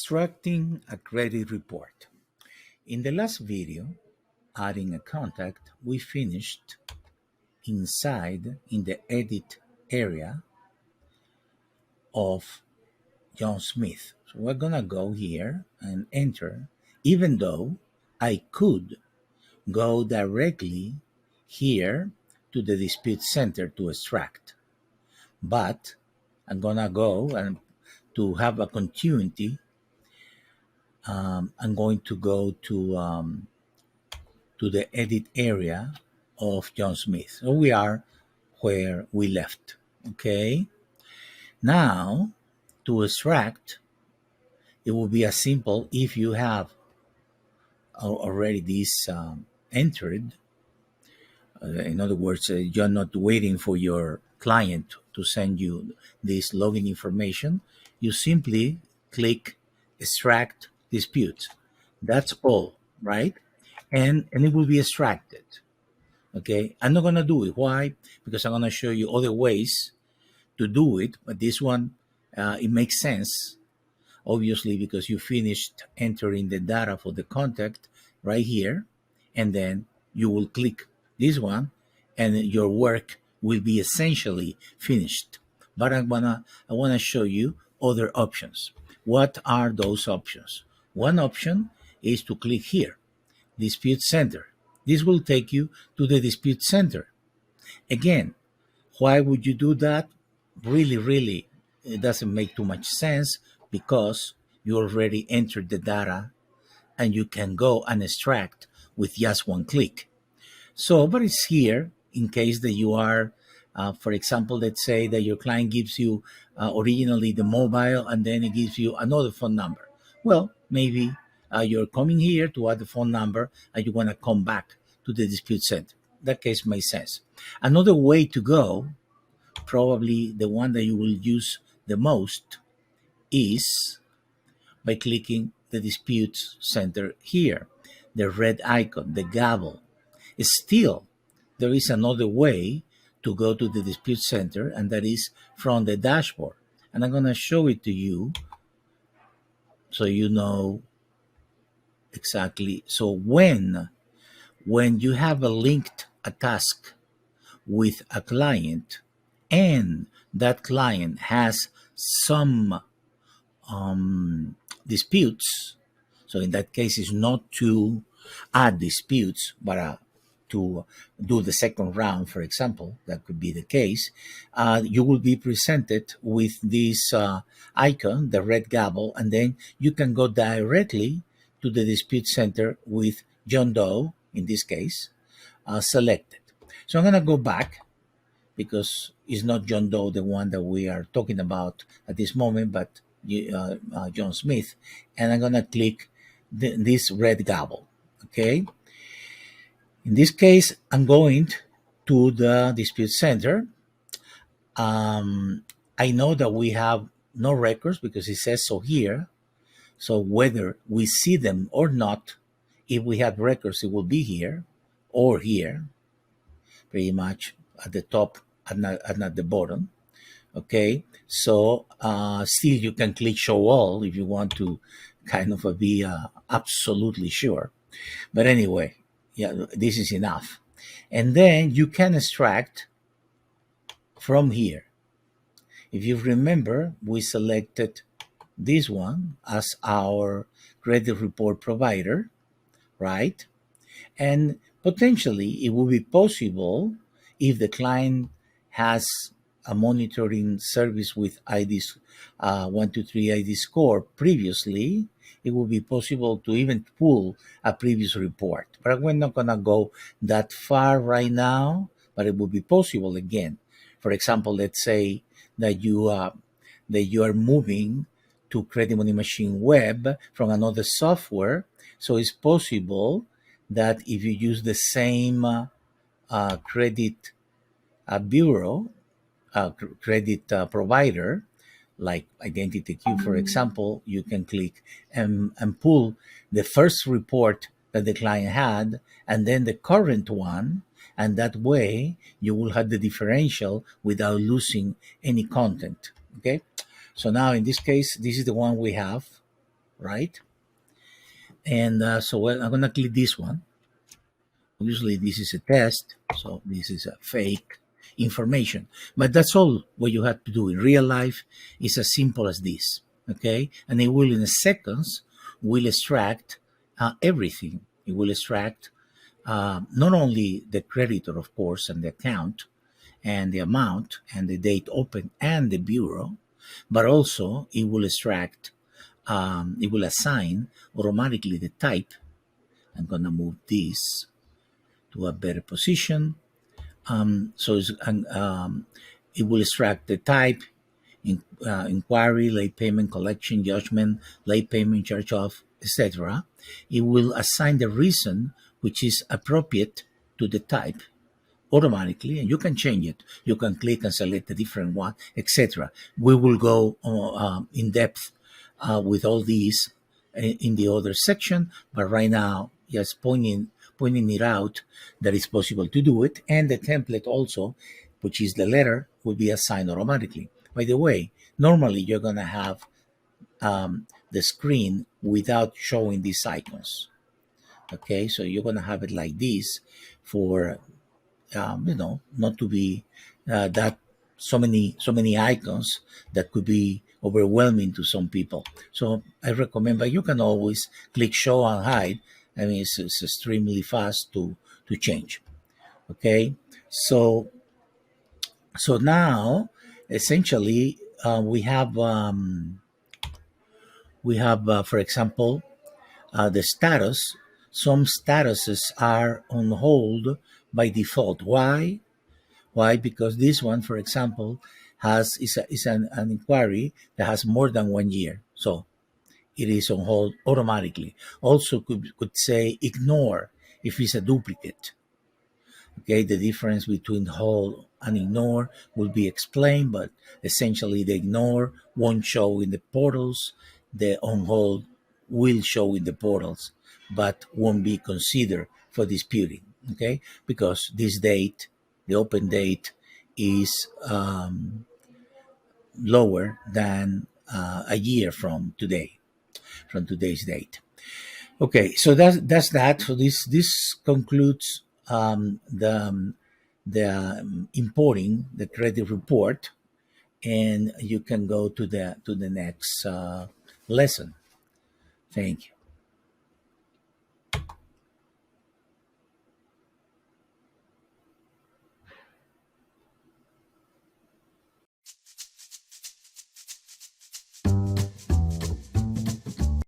Extracting a credit report. In the last video, adding a contact, we finished inside in the edit area of John Smith. So we're gonna go here and enter, even though I could go directly here to the dispute center to extract. But I'm gonna go and to have a continuity, I'm going to go to the edit area of John Smith. So we are where we left. Okay. Now, to extract, it will be as simple if you have already this entered. In other words, you're not waiting for your client to send you this login information. You simply click extract dispute. That's all, right? And it will be extracted. Okay, I'm not gonna do it. Why? Because I'm gonna show you other ways to do it, but this one it makes sense, obviously, because you finished entering the data for the contact right here, and then you will click this one, and your work will be essentially finished. But I wanna show you other options. What are those options? One option is to click here, dispute center. This will take you to the dispute center. Again, why would you do that? Really, it doesn't make too much sense because you already entered the data and you can go and extract with just one click. So, but it's here in case that you are, for example, let's say that your client gives you originally the mobile and then it gives you another phone number. Well, maybe you're coming here to add the phone number and you want to come back to the dispute center. That case makes sense. Another way to go, probably the one that you will use the most, is by clicking the dispute center here, the red icon, the gavel. Still, there is another way to go to the dispute center, and that is from the dashboard. And I'm going to show it to you so you know exactly. So when you have linked a task with a client and that client has some disputes, so in that case it's not to add disputes but to do the second round, for example, that could be the case, you will be presented with this icon, the red gavel, and then you can go directly to the dispute center with John Doe, in this case, selected. So I'm going to go back because it's not John Doe, the one that we are talking about at this moment, but John Smith. And I'm going to click this red gavel. Okay. In this case, I'm going to the dispute center. I know that we have no records because it says so here. So whether we see them or not, if we have records, it will be here or here, pretty much at the top and not at the bottom. Okay, so still you can click show all if you want to kind of be absolutely sure. But anyway, yeah, this is enough. And then you can extract from here. If you remember, we selected this one as our credit report provider, right? And potentially it will be possible if the client has a monitoring service with IDs 123 ID score previously, it will be possible to even pull a previous report. But we're not going to go that far right now, but it will be possible again. For example, let's say that you are moving to Credit Money Machine Web from another software. So it's possible that if you use the same credit bureau, credit provider, like Identity Q, for example, you can click and pull the first report that the client had and then the current one. And that way you will have the differential without losing any content. Okay. So now in this case, this is the one we have. right? And I'm going to click this one. Obviously, this is a test, so this is a fake information. But that's all what you have to do in real life. Is as simple as this, okay? And it will, in a seconds, will extract everything. It will extract not only the creditor, of course, and the account, and the amount, and the date open, and the bureau, but also it will extract, it will assign automatically the type. I'm going to move this to a better position. It will extract the type, inquiry, late payment, collection, judgment, late payment, charge off, etc. It will assign the reason which is appropriate to the type automatically, and you can change it. You can click and select a different one, etc. We will go in depth with all these in the other section, but right now, just pointing it out that it's possible to do it, and the template also, which is the letter, will be assigned automatically. By the way, normally you're gonna have the screen without showing these icons. Okay, so you're gonna have it like this for not to be that so many icons that could be overwhelming to some people. So I recommend, but you can always click show and hide. I mean, it's extremely fast to change. Okay, so now essentially we have for example the status. Some statuses are on hold by default. Why? Because this one, for example, is an inquiry that has more than 1 year, so it is on hold automatically. Also, could say ignore if it's a duplicate. Okay, the difference between hold and ignore will be explained, but essentially the ignore won't show in the portals. The on hold will show in the portals, but won't be considered for disputing. Okay, because this date, the open date, is lower than a year from today, from today's date. Okay, so that's that. So this concludes the importing the credit report, and you can go to the next lesson. Thank you.